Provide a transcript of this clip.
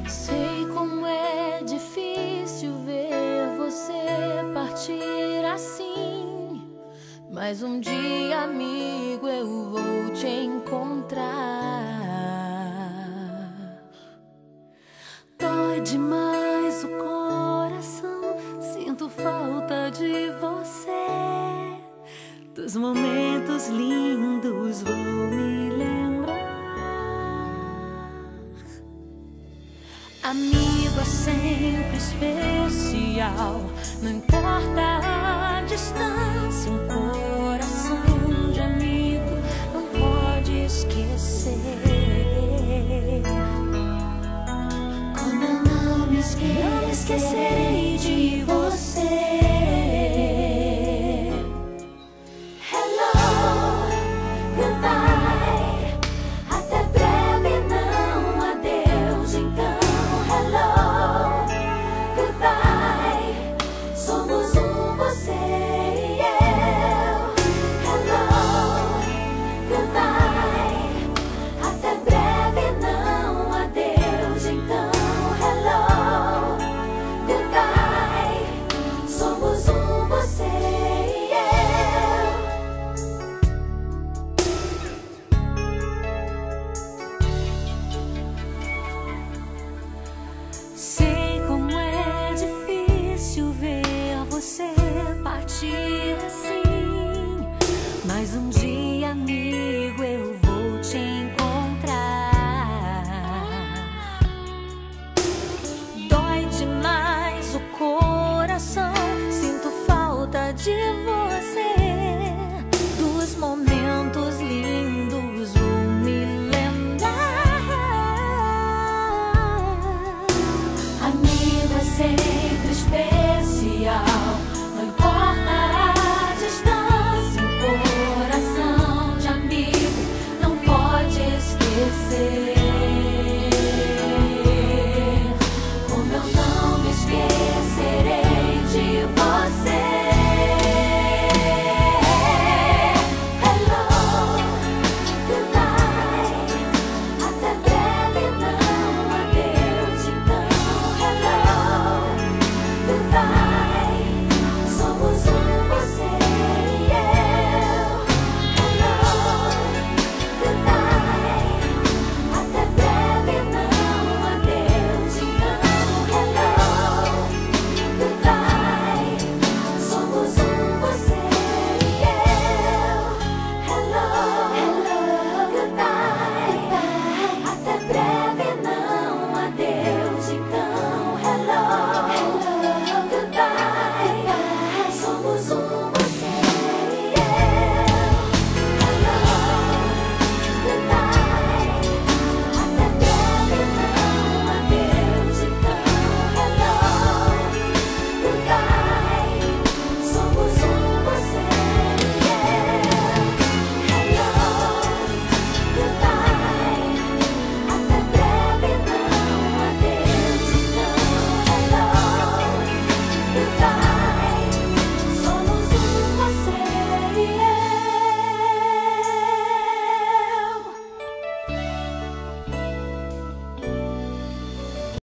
Sei como é difícil ver você partir assim, mas um dia, amigo, eu vou te encontrar. Dói demais o coração, sinto falta de você. Dos momentos lindos vou me lembrar. Amigo é sempre especial, não importa a distância. Um coração de amigo não pode esquecer. Como eu não me esquecerei de você.